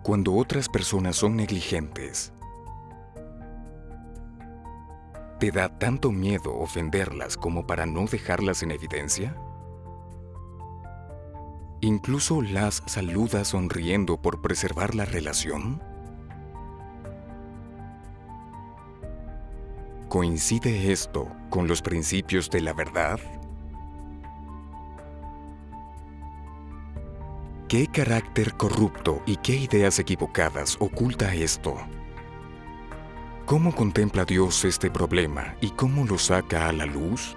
cuando otras personas son negligentes? ¿Te da tanto miedo ofenderlas como para no dejarlas en evidencia? ¿Incluso las saludas sonriendo por preservar la relación? ¿Coincide esto con los principios de la verdad? ¿Qué carácter corrupto y qué ideas equivocadas oculta esto? ¿Cómo contempla Dios este problema y cómo lo saca a la luz?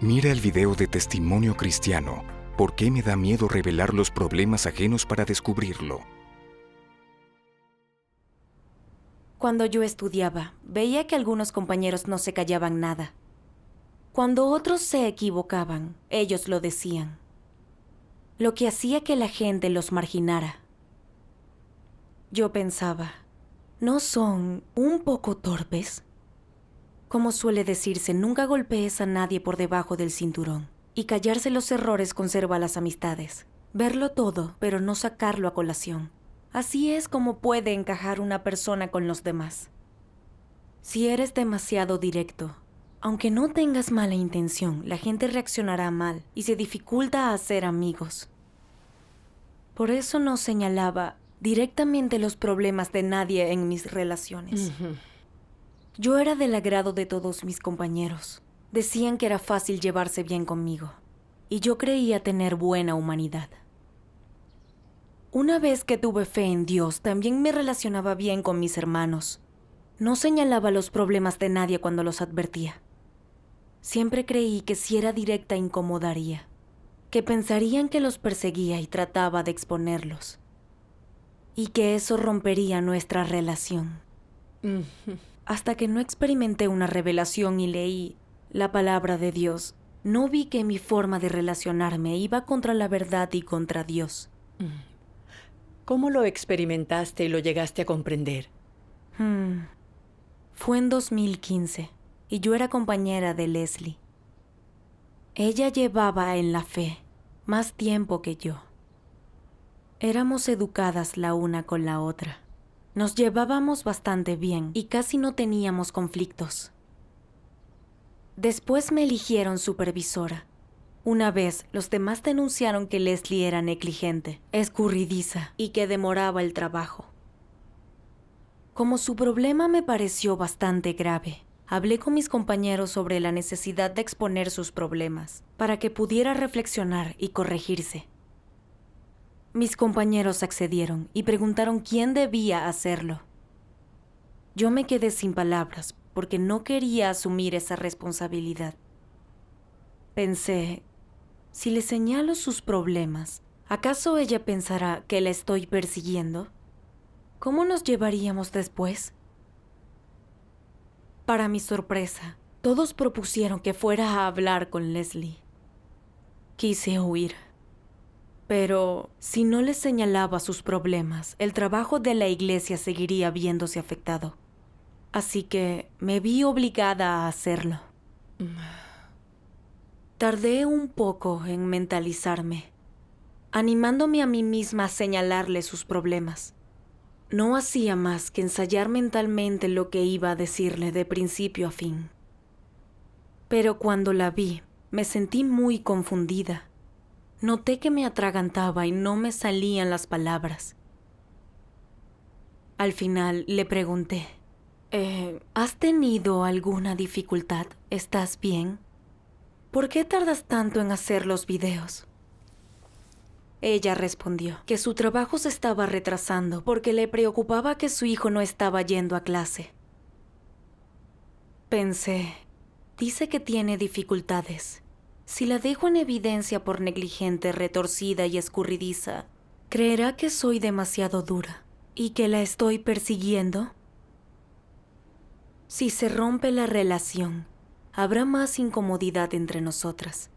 Mira el video de Testimonio Cristiano. ¿Por qué me da miedo revelar los problemas ajenos para descubrirlo? Cuando yo estudiaba, veía que algunos compañeros no se callaban nada. Cuando otros se equivocaban, ellos lo decían, lo que hacía que la gente los marginara. Yo pensaba, ¿no son un poco torpes? Como suele decirse, nunca golpees a nadie por debajo del cinturón. Y callarse los errores conserva las amistades. Verlo todo, pero no sacarlo a colación. Así es como puede encajar una persona con los demás. Si eres demasiado directo, aunque no tengas mala intención, la gente reaccionará mal y se dificulta hacer amigos. Por eso no señalaba directamente los problemas de nadie en mis relaciones. Yo era del agrado de todos mis compañeros. Decían que era fácil llevarse bien conmigo, y yo creía tener buena humanidad. Una vez que tuve fe en Dios, también me relacionaba bien con mis hermanos. No señalaba los problemas de nadie cuando los advertía. Siempre creí que si era directa incomodaría, que pensarían que los perseguía y trataba de exponerlos, y que eso rompería nuestra relación. Hasta que no experimenté una revelación y leí la palabra de Dios, no vi que mi forma de relacionarme iba contra la verdad y contra Dios. ¿Cómo lo experimentaste y lo llegaste a comprender? Fue en 2015 y yo era compañera de Leslie. Ella llevaba en la fe más tiempo que yo. Éramos educadas la una con la otra. Nos llevábamos bastante bien y casi no teníamos conflictos. Después me eligieron supervisora. Una vez, los demás denunciaron que Leslie era negligente, escurridiza y que demoraba el trabajo. Como su problema me pareció bastante grave, hablé con mis compañeros sobre la necesidad de exponer sus problemas para que pudiera reflexionar y corregirse. Mis compañeros accedieron y preguntaron quién debía hacerlo. Yo me quedé sin palabras porque no quería asumir esa responsabilidad. Pensé, si le señalo sus problemas, ¿acaso ella pensará que la estoy persiguiendo? ¿Cómo nos llevaríamos después? Para mi sorpresa, todos propusieron que fuera a hablar con Leslie. Quise huir. Pero si no les señalaba sus problemas, el trabajo de la iglesia seguiría viéndose afectado. Así que me vi obligada a hacerlo. Tardé un poco en mentalizarme, animándome a mí misma a señalarle sus problemas. No hacía más que ensayar mentalmente lo que iba a decirle de principio a fin. Pero cuando la vi, me sentí muy confundida. Noté que me atragantaba y no me salían las palabras. Al final le pregunté, ¿has tenido alguna dificultad? ¿Estás bien? ¿Por qué tardas tanto en hacer los videos? Ella respondió que su trabajo se estaba retrasando porque le preocupaba que su hijo no estaba yendo a clase. Pensé, dice que tiene dificultades. Si la dejo en evidencia por negligente, retorcida y escurridiza, ¿creerá que soy demasiado dura y que la estoy persiguiendo? Si se rompe la relación, habrá más incomodidad entre nosotras.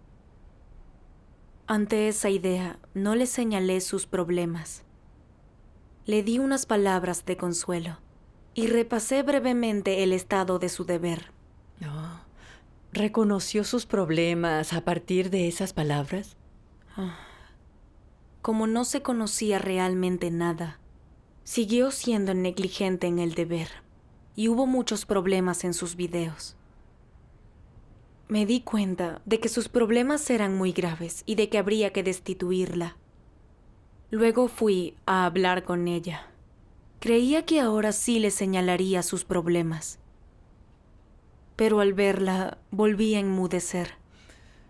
Ante esa idea, no le señalé sus problemas. Le di unas palabras de consuelo y repasé brevemente el estado de su deber. ¿Reconoció sus problemas a partir de esas palabras? Como no se conocía realmente nada, Siguió siendo negligente en el deber y hubo muchos problemas en sus videos. Me di cuenta de que sus problemas eran muy graves y de que habría que destituirla. Luego fui a hablar con ella. Creía que ahora sí le señalaría sus problemas. Pero al verla, volví a enmudecer.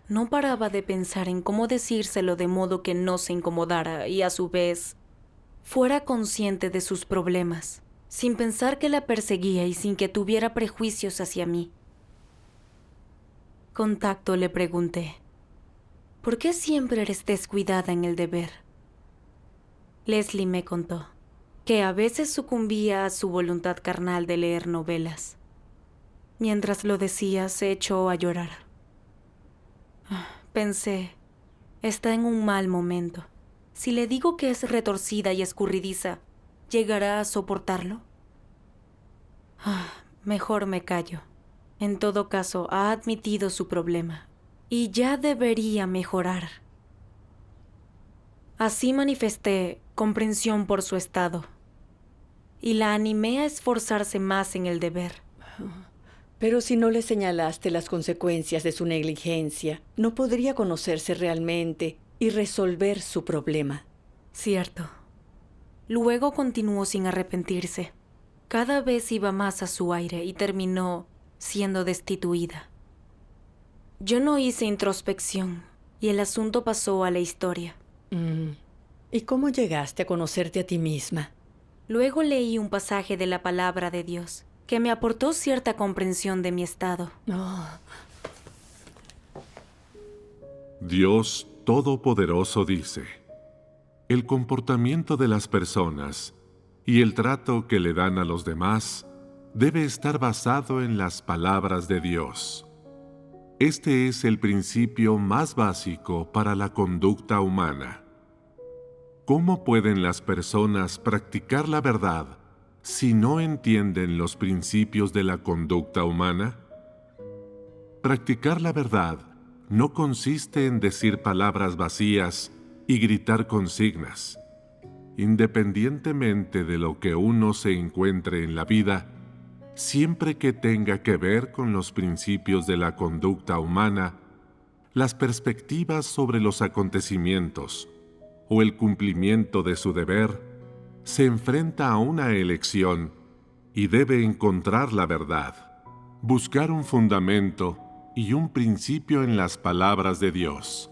No paraba de pensar en cómo decírselo de modo que no se incomodara y a su vez fuera consciente de sus problemas, sin pensar que la perseguía y sin que tuviera prejuicios hacia mí. Con tacto le pregunté, ¿por qué siempre eres descuidada en el deber? Leslie me contó que a veces sucumbía a su voluntad carnal de leer novelas. Mientras lo decía, se echó a llorar. Pensé, está en un mal momento. Si le digo que es retorcida y escurridiza, ¿llegará a soportarlo? Mejor me callo. En todo caso, ha admitido su problema y ya debería mejorar. Así manifesté comprensión por su estado y la animé a esforzarse más en el deber. Pero si no le señalaste las consecuencias de su negligencia, no podría conocerse realmente y resolver su problema. Cierto. Luego continuó sin arrepentirse. Cada vez iba más a su aire y terminó siendo destituida. Yo no hice introspección y el asunto pasó a la historia. ¿Y cómo llegaste a conocerte a ti misma? Luego leí un pasaje de la palabra de Dios que me aportó cierta comprensión de mi estado. Dios Todopoderoso dice: el comportamiento de las personas y el trato que le dan a los demás debe estar basado en las palabras de Dios. Este es el principio más básico para la conducta humana. ¿Cómo pueden las personas practicar la verdad si no entienden los principios de la conducta humana? Practicar la verdad no consiste en decir palabras vacías y gritar consignas. Independientemente de lo que uno se encuentre en la vida, siempre que tenga que ver con los principios de la conducta humana, las perspectivas sobre los acontecimientos o el cumplimiento de su deber, se enfrenta a una elección y debe encontrar la verdad, buscar un fundamento y un principio en las palabras de Dios,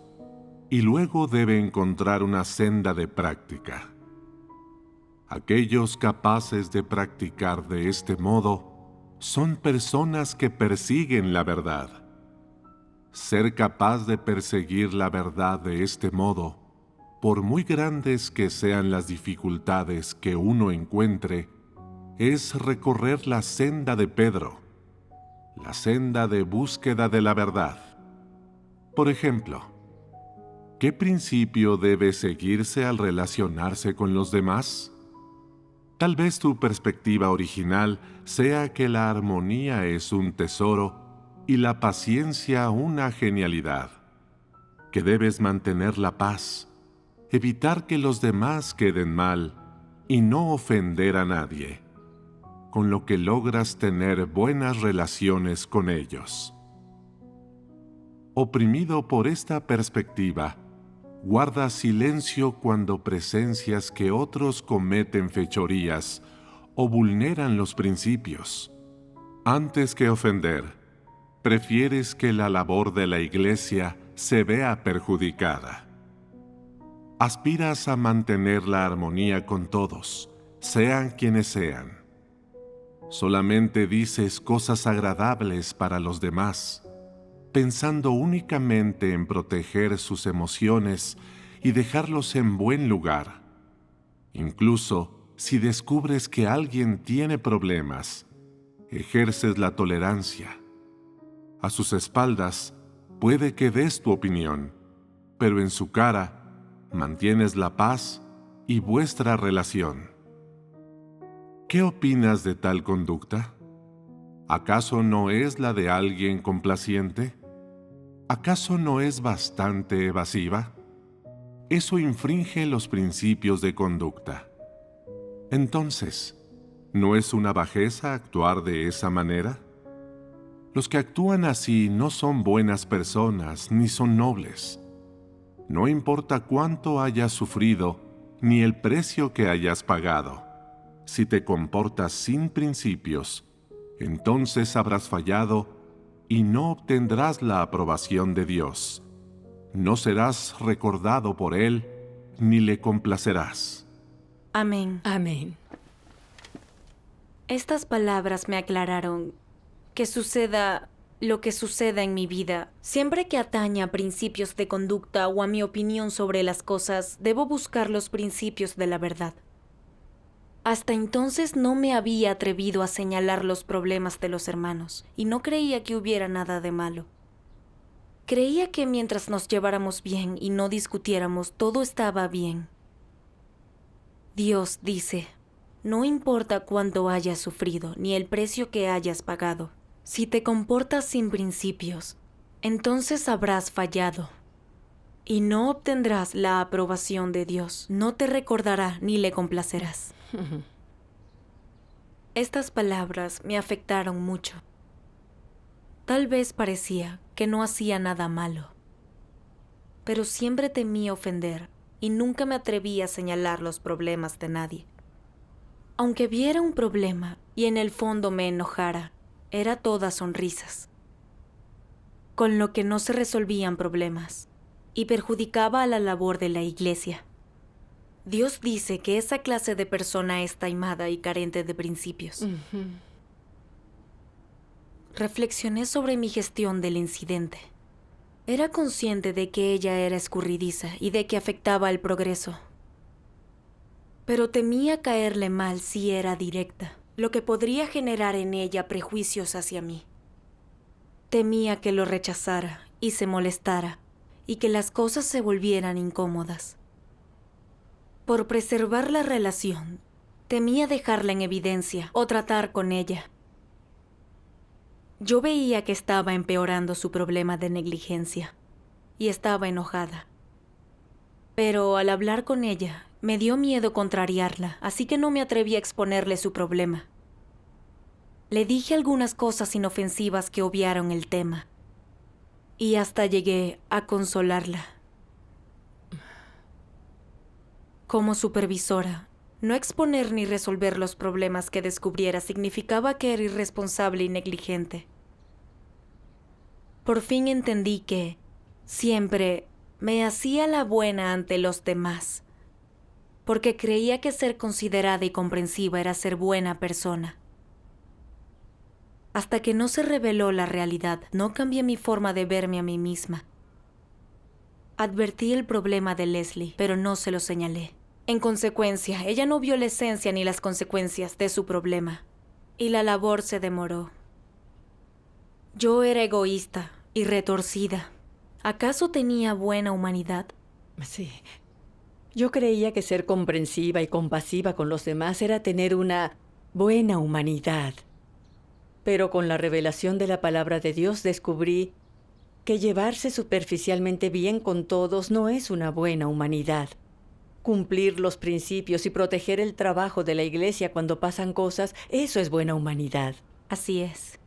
y luego debe encontrar una senda de práctica. Aquellos capaces de practicar de este modo son personas que persiguen la verdad. Ser capaz de perseguir la verdad de este modo, por muy grandes que sean las dificultades que uno encuentre, es recorrer la senda de Pedro, la senda de búsqueda de la verdad. Por ejemplo, ¿qué principio debe seguirse al relacionarse con los demás? Tal vez tu perspectiva original sea que la armonía es un tesoro y la paciencia una genialidad, que debes mantener la paz, evitar que los demás queden mal y no ofender a nadie, con lo que logras tener buenas relaciones con ellos. Oprimido por esta perspectiva, guarda silencio cuando presencias que otros cometen fechorías o vulneran los principios. Antes que ofender, prefieres que la labor de la Iglesia se vea perjudicada. Aspiras a mantener la armonía con todos, sean quienes sean. Solamente dices cosas agradables para los demás, pensando únicamente en proteger sus emociones y dejarlos en buen lugar. Incluso si descubres que alguien tiene problemas, ejerces la tolerancia. A sus espaldas puede que des tu opinión, pero en su cara mantienes la paz y vuestra relación. ¿Qué opinas de tal conducta? ¿Acaso no es la de alguien complaciente? ¿Acaso no es bastante evasiva? Eso infringe los principios de conducta. Entonces, ¿no es una bajeza actuar de esa manera? Los que actúan así no son buenas personas ni son nobles. No importa cuánto hayas sufrido ni el precio que hayas pagado. Si te comportas sin principios, entonces habrás fallado y no obtendrás la aprobación de Dios. No serás recordado por Él ni le complacerás. Amén. Amén. Estas palabras me aclararon que suceda lo que suceda en mi vida. Siempre que atañe a principios de conducta o a mi opinión sobre las cosas, debo buscar los principios de la verdad. Hasta entonces no me había atrevido a señalar los problemas de los hermanos y no creía que hubiera nada de malo. Creía que mientras nos lleváramos bien y no discutiéramos, todo estaba bien. Dios dice, no importa cuánto hayas sufrido ni el precio que hayas pagado. Si te comportas sin principios, entonces habrás fallado y no obtendrás la aprobación de Dios. No te recordará ni le complacerás. Estas palabras me afectaron mucho. Tal vez parecía que no hacía nada malo, pero siempre temí ofender y nunca me atreví a señalar los problemas de nadie. Aunque viera un problema y en el fondo me enojara, era todas sonrisas, con lo que no se resolvían problemas y perjudicaba a la labor de la iglesia. Dios dice que esa clase de persona es taimada y carente de principios. Reflexioné sobre mi gestión del incidente. Era consciente de que ella era escurridiza y de que afectaba el progreso. Pero temía caerle mal si era directa, lo que podría generar en ella prejuicios hacia mí. Temía que lo rechazara y se molestara y que las cosas se volvieran incómodas. Por preservar la relación, temía dejarla en evidencia o tratar con ella. Yo veía que estaba empeorando su problema de negligencia y estaba enojada. Pero al hablar con ella, me dio miedo contrariarla, así que no me atreví a exponerle su problema. Le dije algunas cosas inofensivas que obviaron el tema, y hasta llegué a consolarla. Como supervisora, no exponer ni resolver los problemas que descubriera significaba que era irresponsable y negligente. Por fin entendí que siempre me hacía la buena ante los demás, porque creía que ser considerada y comprensiva era ser buena persona. Hasta que no se reveló la realidad, no cambié mi forma de verme a mí misma. Advertí el problema de Leslie, pero no se lo señalé. En consecuencia, ella no vio la esencia ni las consecuencias de su problema, y la labor se demoró. Yo era egoísta y retorcida. ¿Acaso tenía buena humanidad? Sí. Yo creía que ser comprensiva y compasiva con los demás era tener una buena humanidad. Pero con la revelación de la palabra de Dios descubrí que llevarse superficialmente bien con todos no es una buena humanidad. Cumplir los principios y proteger el trabajo de la iglesia cuando pasan cosas, eso es buena humanidad. Así es.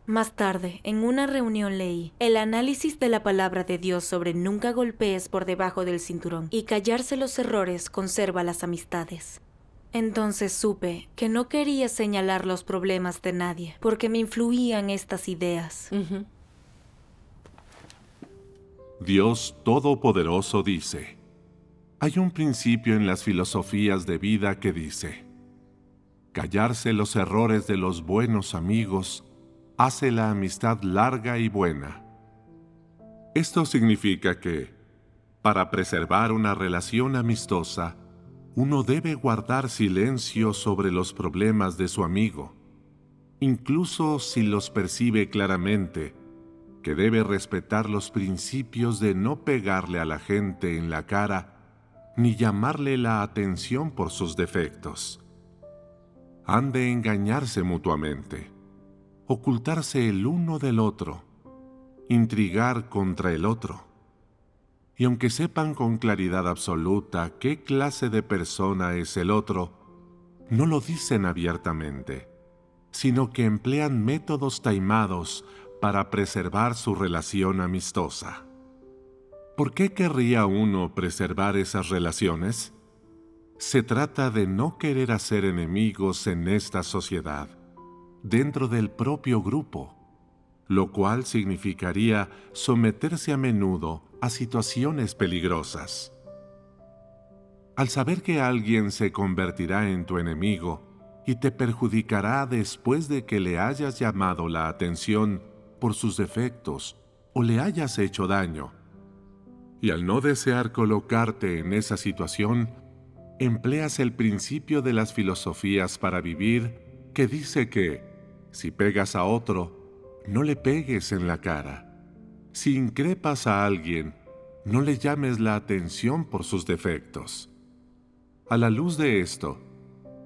Más tarde, en una reunión leí el análisis de la palabra de Dios sobre nunca golpees por debajo del cinturón y callarse los errores conserva las amistades. Entonces supe que no quería señalar los problemas de nadie porque me influían estas ideas. Dios Todopoderoso dice: hay un principio en las filosofías de vida que dice: callarse los errores de los buenos amigos hace la amistad larga y buena. Esto significa que, para preservar una relación amistosa, uno debe guardar silencio sobre los problemas de su amigo, incluso si los percibe claramente, que debe respetar los principios de no pegarle a la gente en la cara ni llamarle la atención por sus defectos. Han de engañarse mutuamente, ocultarse el uno del otro, intrigar contra el otro. Y aunque sepan con claridad absoluta qué clase de persona es el otro, no lo dicen abiertamente, sino que emplean métodos taimados para preservar su relación amistosa. ¿Por qué querría uno preservar esas relaciones? Se trata de no querer hacer enemigos en esta sociedad, dentro del propio grupo, lo cual significaría someterse a menudo a situaciones peligrosas. Al saber que alguien se convertirá en tu enemigo y te perjudicará después de que le hayas llamado la atención por sus defectos o le hayas hecho daño, y al no desear colocarte en esa situación, empleas el principio de las filosofías para vivir que dice que, si pegas a otro, no le pegues en la cara. Si increpas a alguien, no le llames la atención por sus defectos. A la luz de esto,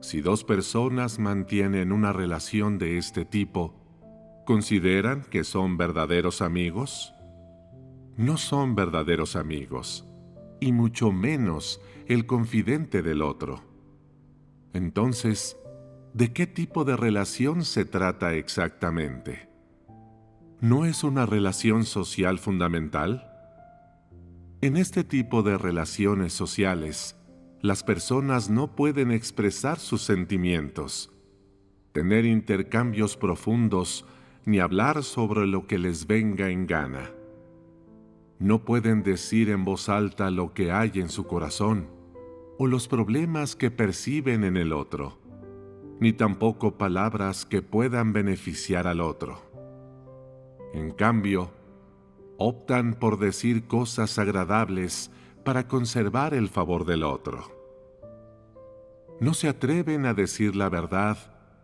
si dos personas mantienen una relación de este tipo, ¿consideran que son verdaderos amigos? No son verdaderos amigos, y mucho menos el confidente del otro. Entonces, ¿de qué tipo de relación se trata exactamente? ¿No es una relación social fundamental? En este tipo de relaciones sociales, las personas no pueden expresar sus sentimientos, tener intercambios profundos, ni hablar sobre lo que les venga en gana. No pueden decir en voz alta lo que hay en su corazón o los problemas que perciben en el otro, ni tampoco palabras que puedan beneficiar al otro. En cambio, optan por decir cosas agradables para conservar el favor del otro. No se atreven a decir la verdad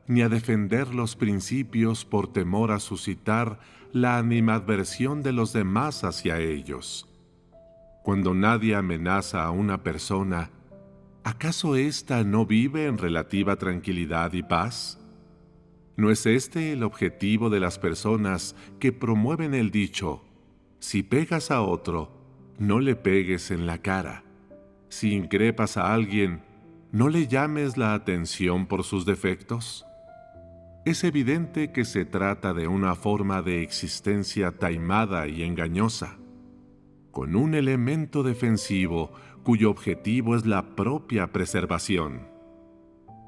ni a defender los principios por temor a suscitar la animadversión de los demás hacia ellos. Cuando nadie amenaza a una persona, ¿acaso ésta no vive en relativa tranquilidad y paz? ¿No es este el objetivo de las personas que promueven el dicho: si pegas a otro, no le pegues en la cara? Si increpas a alguien, no le llames la atención por sus defectos. Es evidente que se trata de una forma de existencia taimada y engañosa, con un elemento defensivo cuyo objetivo es la propia preservación.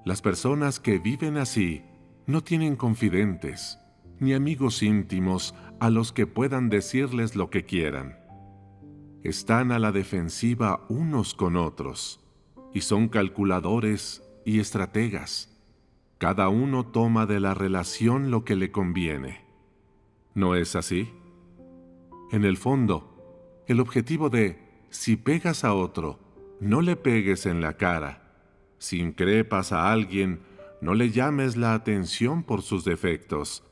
Las personas que viven así no tienen confidentes, ni amigos íntimos a los que puedan decirles lo que quieran. Están a la defensiva unos con otros, y son calculadores y estrategas. Cada uno toma de la relación lo que le conviene. ¿No es así? En el fondo, el objetivo de si pegas a otro, no le pegues en la cara. Si increpas a alguien, no le llames la atención por sus defectos.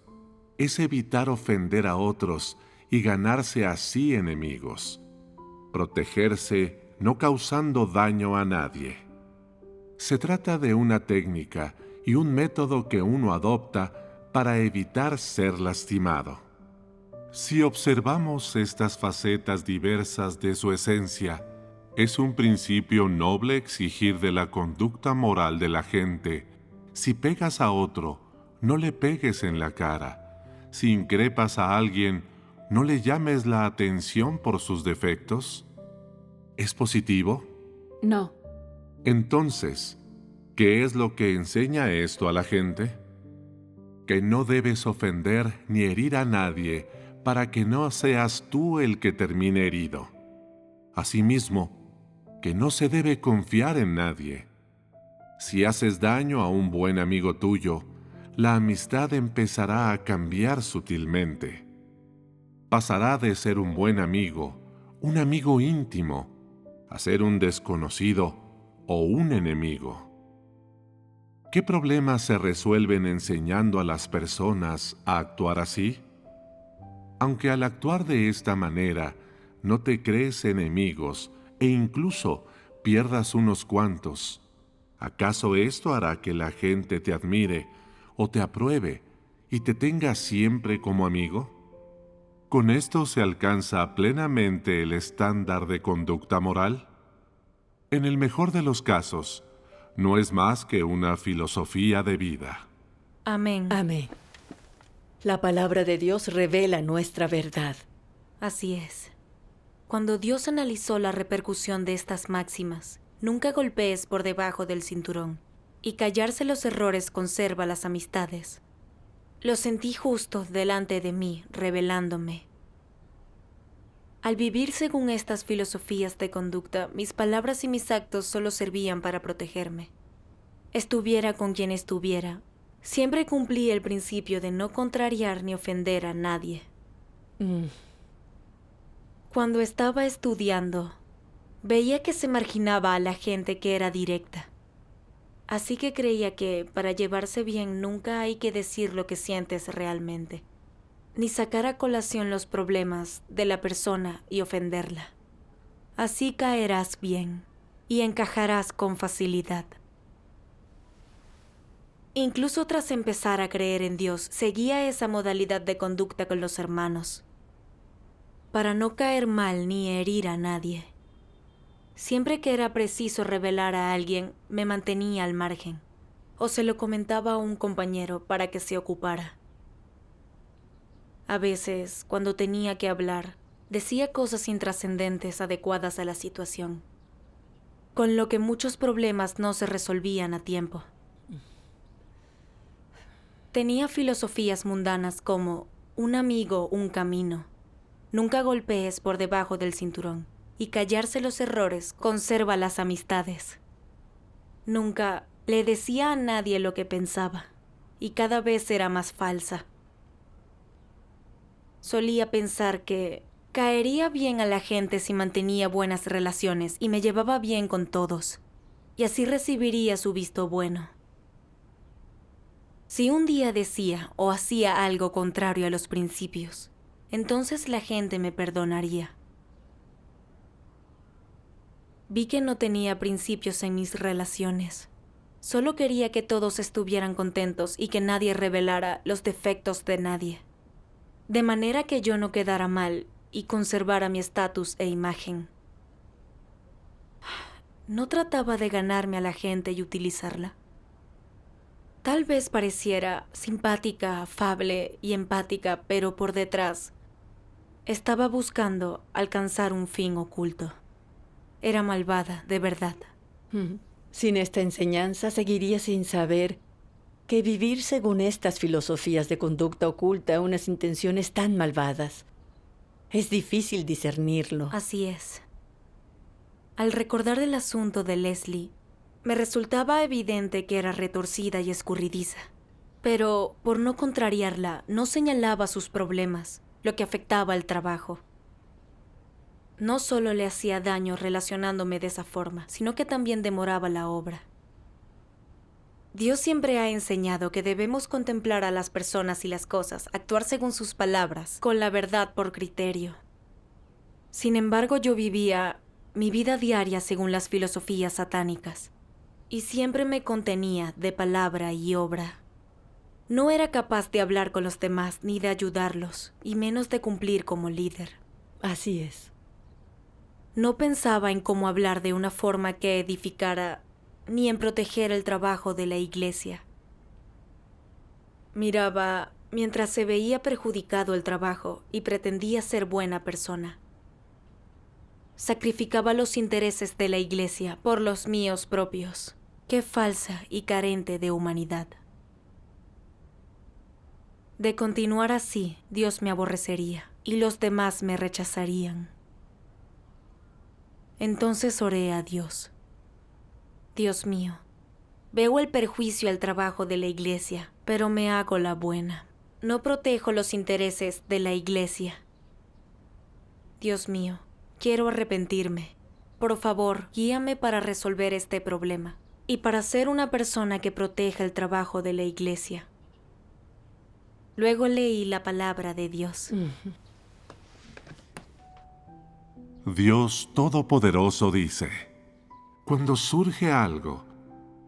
Es evitar ofender a otros y ganarse así enemigos. Protegerse no causando daño a nadie. Se trata de una técnica y un método que uno adopta para evitar ser lastimado. Si observamos estas facetas diversas de su esencia, es un principio noble exigir de la conducta moral de la gente: si pegas a otro, no le pegues en la cara. Si increpas a alguien, no le llames la atención por sus defectos. ¿Es positivo? No. Entonces, ¿qué es lo que enseña esto a la gente? Que no debes ofender ni herir a nadie para que no seas tú el que termine herido. Asimismo, que no se debe confiar en nadie. Si haces daño a un buen amigo tuyo, la amistad empezará a cambiar sutilmente. Pasará de ser un buen amigo, un amigo íntimo, a ser un desconocido o un enemigo. ¿Qué problemas se resuelven enseñando a las personas a actuar así? Aunque al actuar de esta manera no te crees enemigos e incluso pierdas unos cuantos, ¿acaso esto hará que la gente te admire o te apruebe y te tenga siempre como amigo? ¿Con esto se alcanza plenamente el estándar de conducta moral? En el mejor de los casos, no es más que una filosofía de vida. Amén. Amén. La palabra de Dios revela nuestra verdad. Así es. Cuando Dios analizó la repercusión de estas máximas, nunca golpees por debajo del cinturón, y callarse los errores conserva las amistades. Lo sentí justo delante de mí, revelándome. Al vivir según estas filosofías de conducta, mis palabras y mis actos solo servían para protegerme. Estuviera con quien estuviera, siempre cumplí el principio de no contrariar ni ofender a nadie. Cuando estaba estudiando, veía que se marginaba a la gente que era directa. Así que creía que para llevarse bien nunca hay que decir lo que sientes realmente, ni sacar a colación los problemas de la persona y ofenderla. Así caerás bien y encajarás con facilidad. Incluso tras empezar a creer en Dios, seguía esa modalidad de conducta con los hermanos, para no caer mal ni herir a nadie. Siempre que era preciso revelar a alguien, me mantenía al margen, o se lo comentaba a un compañero para que se ocupara. A veces, cuando tenía que hablar, decía cosas intrascendentes adecuadas a la situación, con lo que muchos problemas no se resolvían a tiempo. Tenía filosofías mundanas como un amigo, un camino. Nunca golpees por debajo del cinturón, y callarse los errores conserva las amistades. Nunca le decía a nadie lo que pensaba, y cada vez era más falsa. Solía pensar que caería bien a la gente si mantenía buenas relaciones y me llevaba bien con todos, y así recibiría su visto bueno. Si un día decía o hacía algo contrario a los principios, entonces la gente me perdonaría. Vi que no tenía principios en mis relaciones. Solo quería que todos estuvieran contentos y que nadie revelara los defectos de nadie, de manera que yo no quedara mal y conservara mi estatus e imagen. No trataba de ganarme a la gente y utilizarla. Tal vez pareciera simpática, afable y empática, pero por detrás estaba buscando alcanzar un fin oculto. Era malvada, de verdad. Sin esta enseñanza, seguiría sin saber que vivir según estas filosofías de conducta oculta unas intenciones tan malvadas. Es difícil discernirlo. Así es. Al recordar el asunto de Leslie, me resultaba evidente que era retorcida y escurridiza. Pero, por no contrariarla, no señalaba sus problemas, lo que afectaba el trabajo. No solo le hacía daño relacionándome de esa forma, sino que también demoraba la obra. Dios siempre ha enseñado que debemos contemplar a las personas y las cosas, actuar según sus palabras, con la verdad por criterio. Sin embargo, yo vivía mi vida diaria según las filosofías satánicas, y siempre me contenía de palabra y obra. No era capaz de hablar con los demás ni de ayudarlos, y menos de cumplir como líder. Así es. No pensaba en cómo hablar de una forma que edificara, ni en proteger el trabajo de la iglesia. Miraba mientras se veía perjudicado el trabajo y pretendía ser buena persona. Sacrificaba los intereses de la iglesia por los míos propios. Qué falsa y carente de humanidad. De continuar así, Dios me aborrecería y los demás me rechazarían. Entonces oré a Dios. Dios mío, veo el perjuicio al trabajo de la iglesia, pero me hago la buena. No protejo los intereses de la iglesia. Dios mío, quiero arrepentirme. Por favor, guíame para resolver este problema y para ser una persona que proteja el trabajo de la iglesia. Luego leí la palabra de Dios. Dios Todopoderoso dice: cuando surge algo,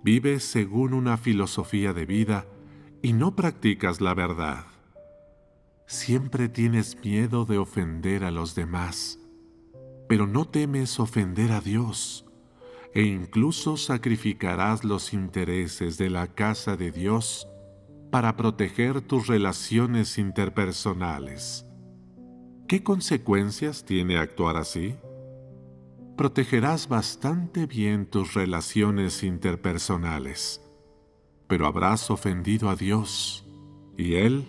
vives según una filosofía de vida y no practicas la verdad. Siempre tienes miedo de ofender a los demás, pero no temes ofender a Dios. e incluso sacrificarás los intereses de la casa de Dios para proteger tus relaciones interpersonales. ¿Qué consecuencias tiene actuar así? Protegerás bastante bien tus relaciones interpersonales, pero habrás ofendido a Dios, y Él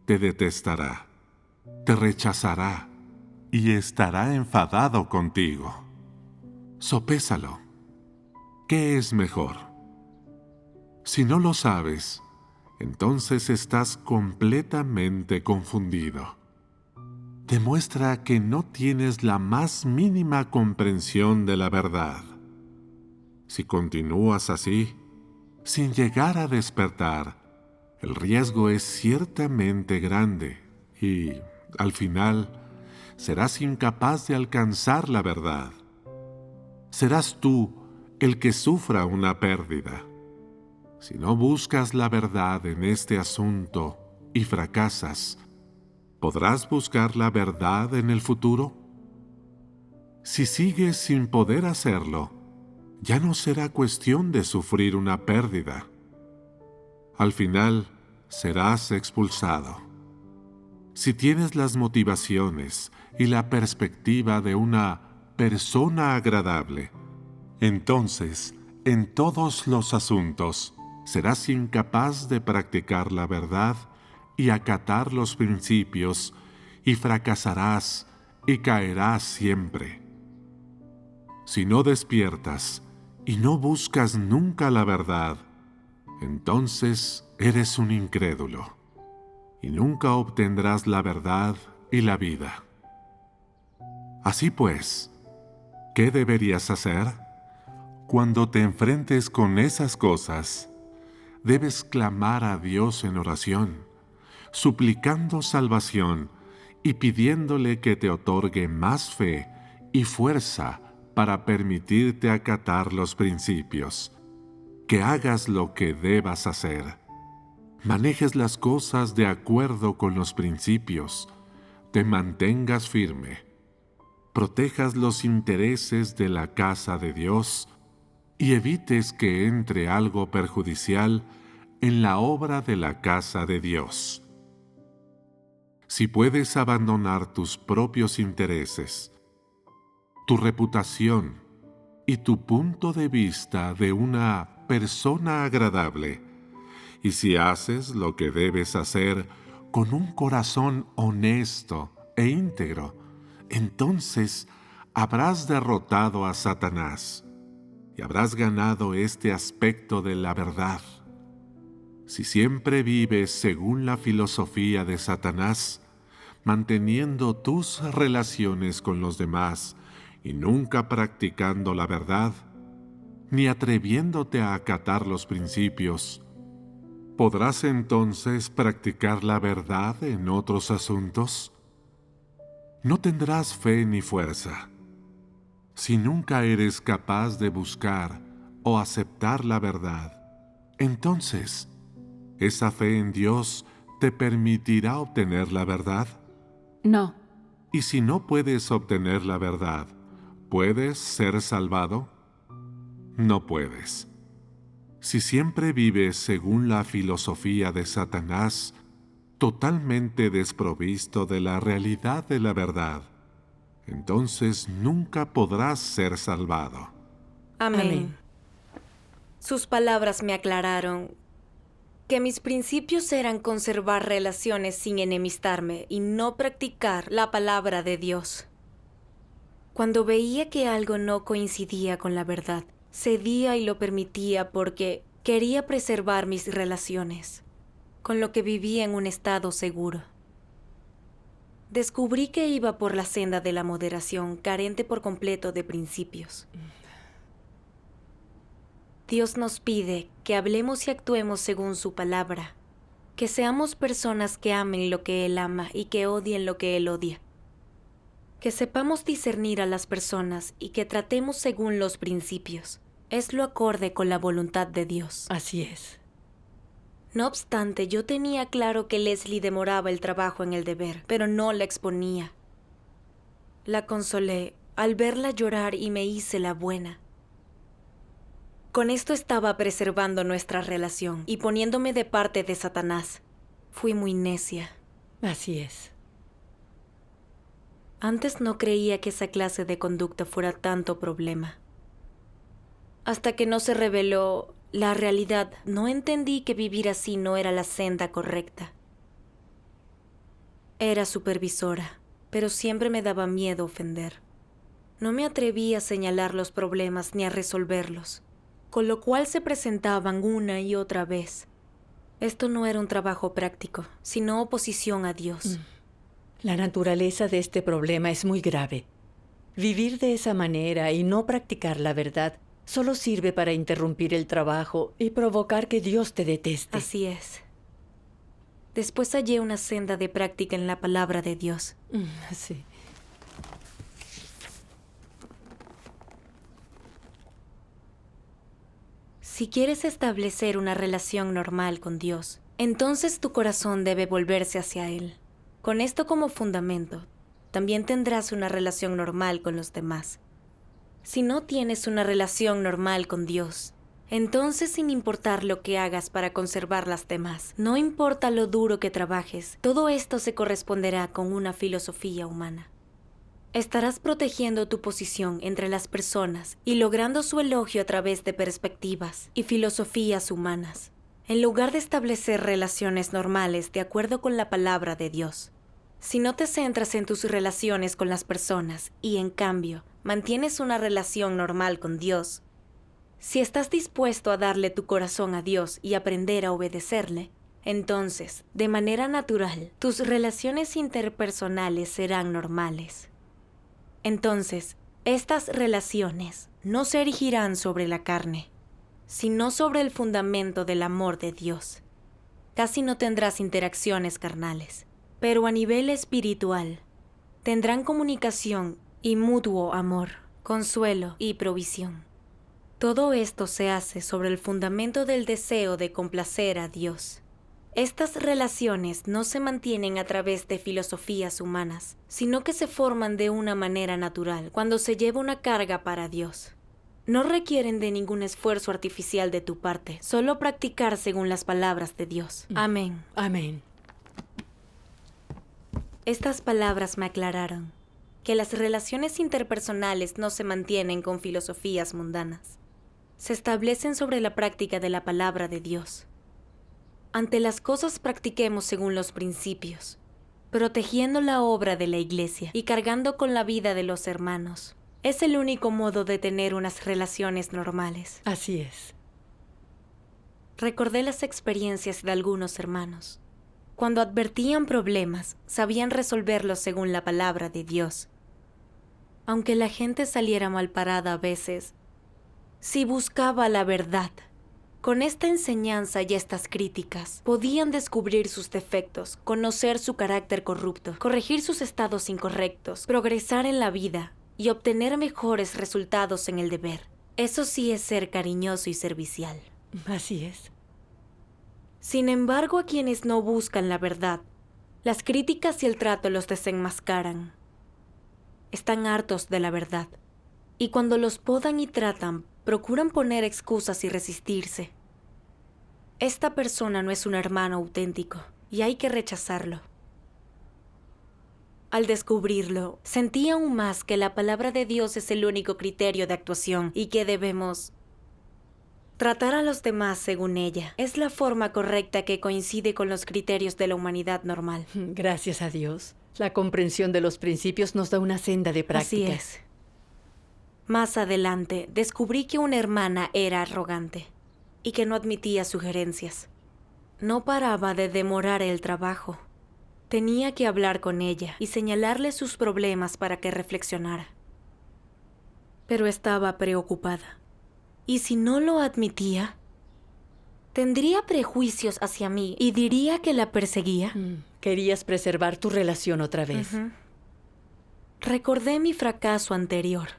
te detestará, te rechazará y estará enfadado contigo. Sopésalo. ¿Qué es mejor? Si no lo sabes, entonces estás completamente confundido. Demuestra que no tienes la más mínima comprensión de la verdad. Si continúas así, sin llegar a despertar, el riesgo es ciertamente grande y, al final, serás incapaz de alcanzar la verdad. Serás tú el que sufra una pérdida. Si no buscas la verdad en este asunto y fracasas, ¿podrás buscar la verdad en el futuro? Si sigues sin poder hacerlo, ya no será cuestión de sufrir una pérdida. Al final, serás expulsado. Si tienes las motivaciones y la perspectiva de una persona agradable, entonces, en todos los asuntos, serás incapaz de practicar la verdad y acatar los principios, y fracasarás y caerás siempre. Si no despiertas y no buscas nunca la verdad, entonces eres un incrédulo, y nunca obtendrás la verdad y la vida. Así pues, ¿qué deberías hacer? Cuando te enfrentes con esas cosas, debes clamar a Dios en oración, suplicando salvación y pidiéndole que te otorgue más fe y fuerza para permitirte acatar los principios, que hagas lo que debas hacer, manejes las cosas de acuerdo con los principios, te mantengas firme, protejas los intereses de la casa de Dios y evites que entre algo perjudicial en la obra de la casa de Dios. Si puedes abandonar tus propios intereses, tu reputación y tu punto de vista de una persona agradable, y si haces lo que debes hacer con un corazón honesto e íntegro, entonces habrás derrotado a Satanás y habrás ganado este aspecto de la verdad. Si siempre vives según la filosofía de Satanás, manteniendo tus relaciones con los demás y nunca practicando la verdad, ni atreviéndote a acatar los principios, ¿podrás entonces practicar la verdad en otros asuntos? No tendrás fe ni fuerza. Si nunca eres capaz de buscar o aceptar la verdad, entonces, ¿esa fe en Dios te permitirá obtener la verdad? No. Y si no puedes obtener la verdad, ¿puedes ser salvado? No puedes. Si siempre vives según la filosofía de Satanás, totalmente desprovisto de la realidad de la verdad, entonces nunca podrás ser salvado. Amén. Sus palabras me aclararon que mis principios eran conservar relaciones sin enemistarme y no practicar la palabra de Dios. Cuando veía que algo no coincidía con la verdad, cedía y lo permitía porque quería preservar mis relaciones, con lo que vivía en un estado seguro. Descubrí que iba por la senda de la moderación, carente por completo de principios. Dios nos pide que hablemos y actuemos según su palabra, que seamos personas que amen lo que Él ama y que odien lo que Él odia, que sepamos discernir a las personas y que tratemos según los principios. Es lo acorde con la voluntad de Dios. Así es. No obstante, yo tenía claro que Leslie demoraba el trabajo en el deber, pero no la exponía. La consolé al verla llorar y me hice la buena. Con esto estaba preservando nuestra relación y poniéndome de parte de Satanás. Fui muy necia. Así es. Antes no creía que esa clase de conducta fuera tanto problema. Hasta que no se reveló la realidad, no entendí que vivir así no era la senda correcta. Era supervisora, pero siempre me daba miedo ofender. No me atreví a señalar los problemas ni a resolverlos, con lo cual se presentaban una y otra vez. Esto no era un trabajo práctico, sino oposición a Dios. La naturaleza de este problema es muy grave. Vivir de esa manera y no practicar la verdad solo sirve para interrumpir el trabajo y provocar que Dios te deteste. Así es. Después hallé una senda de práctica en la palabra de Dios. Sí. Si quieres establecer una relación normal con Dios, entonces tu corazón debe volverse hacia Él. Con esto como fundamento, también tendrás una relación normal con los demás. Si no tienes una relación normal con Dios, entonces sin importar lo que hagas para conservar las demás, no importa lo duro que trabajes, todo esto se corresponderá con una filosofía humana. Estarás protegiendo tu posición entre las personas y logrando su elogio a través de perspectivas y filosofías humanas, en lugar de establecer relaciones normales de acuerdo con la palabra de Dios. Si no te centras en tus relaciones con las personas y, en cambio, mantienes una relación normal con Dios, si estás dispuesto a darle tu corazón a Dios y aprender a obedecerle, entonces, de manera natural, tus relaciones interpersonales serán normales. Entonces, estas relaciones no se erigirán sobre la carne, sino sobre el fundamento del amor de Dios. Casi no tendrás interacciones carnales, pero a nivel espiritual, tendrán comunicación y mutuo amor, consuelo y provisión. Todo esto se hace sobre el fundamento del deseo de complacer a Dios. Estas relaciones no se mantienen a través de filosofías humanas, sino que se forman de una manera natural cuando se lleva una carga para Dios. No requieren de ningún esfuerzo artificial de tu parte, solo practicar según las palabras de Dios. Amén. Amén. Estas palabras me aclararon que las relaciones interpersonales no se mantienen con filosofías mundanas. Se establecen sobre la práctica de la palabra de Dios. Ante las cosas practiquemos según los principios, protegiendo la obra de la Iglesia y cargando con la vida de los hermanos. Es el único modo de tener unas relaciones normales. Así es. Recordé las experiencias de algunos hermanos. Cuando advertían problemas, sabían resolverlos según la palabra de Dios. Aunque la gente saliera mal parada a veces, si buscaba la verdad, con esta enseñanza y estas críticas, podían descubrir sus defectos, conocer su carácter corrupto, corregir sus estados incorrectos, progresar en la vida y obtener mejores resultados en el deber. Eso sí es ser cariñoso y servicial. Así es. Sin embargo, a quienes no buscan la verdad, las críticas y el trato los desenmascaran. Están hartos de la verdad, y cuando los podan y tratan, procuran poner excusas y resistirse. Esta persona no es un hermano auténtico y hay que rechazarlo. Al descubrirlo, sentí aún más que la palabra de Dios es el único criterio de actuación y que debemos tratar a los demás según ella. Es la forma correcta que coincide con los criterios de la humanidad normal. Gracias a Dios. La comprensión de los principios nos da una senda de práctica. Así es. Más adelante, descubrí que una hermana era arrogante y que no admitía sugerencias. No paraba de demorar el trabajo. Tenía que hablar con ella y señalarle sus problemas para que reflexionara. Pero estaba preocupada. ¿Y si no lo admitía? Tendría prejuicios hacia mí y diría que la perseguía. Querías preservar tu relación otra vez. Recordé mi fracaso anterior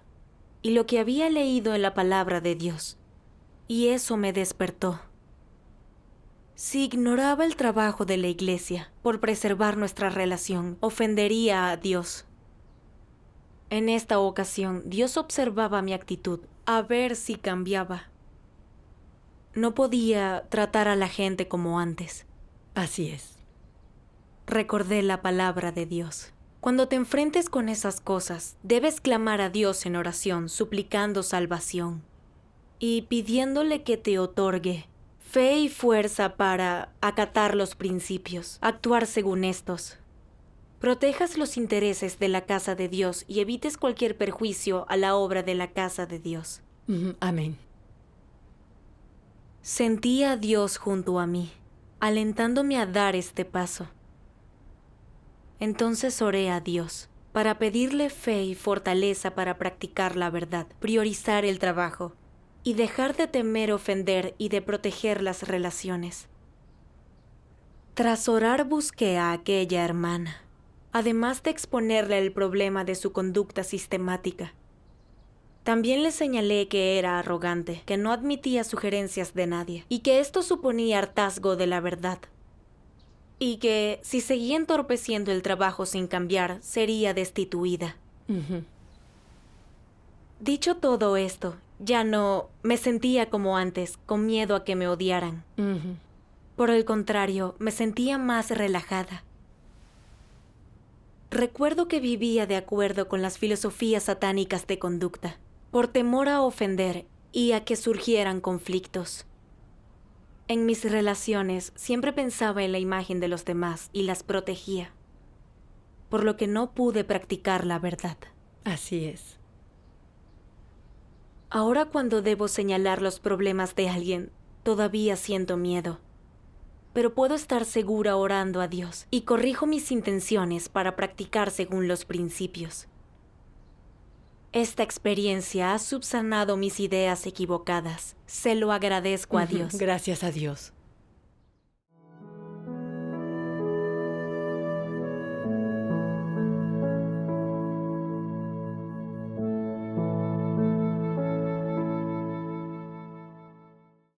y lo que había leído en la palabra de Dios, y eso me despertó. Si ignoraba el trabajo de la Iglesia por preservar nuestra relación, ofendería a Dios. En esta ocasión, Dios observaba mi actitud, a ver si cambiaba. No podía tratar a la gente como antes. Así es. Recordé la palabra de Dios. Cuando te enfrentes con esas cosas, debes clamar a Dios en oración, suplicando salvación y pidiéndole que te otorgue fe y fuerza para acatar los principios, actuar según estos. Protejas los intereses de la casa de Dios y evites cualquier perjuicio a la obra de la casa de Dios. Amén. Sentí a Dios junto a mí, alentándome a dar este paso. Entonces oré a Dios para pedirle fe y fortaleza para practicar la verdad, priorizar el trabajo y dejar de temer ofender y de proteger las relaciones. Tras orar busqué a aquella hermana, además de exponerle el problema de su conducta sistemática. También le señalé que era arrogante, que no admitía sugerencias de nadie y que esto suponía hartazgo de la verdad. Y que, si seguía entorpeciendo el trabajo sin cambiar, sería destituida. Dicho todo esto, ya no me sentía como antes, con miedo a que me odiaran. Por el contrario, me sentía más relajada. Recuerdo que vivía de acuerdo con las filosofías satánicas de conducta, por temor a ofender y a que surgieran conflictos. En mis relaciones siempre pensaba en la imagen de los demás y las protegía, por lo que no pude practicar la verdad. Así es. Ahora cuando debo señalar los problemas de alguien, todavía siento miedo. Pero puedo estar segura orando a Dios y corrijo mis intenciones para practicar según los principios. Esta experiencia ha subsanado mis ideas equivocadas. Se lo agradezco a Dios. Gracias a Dios.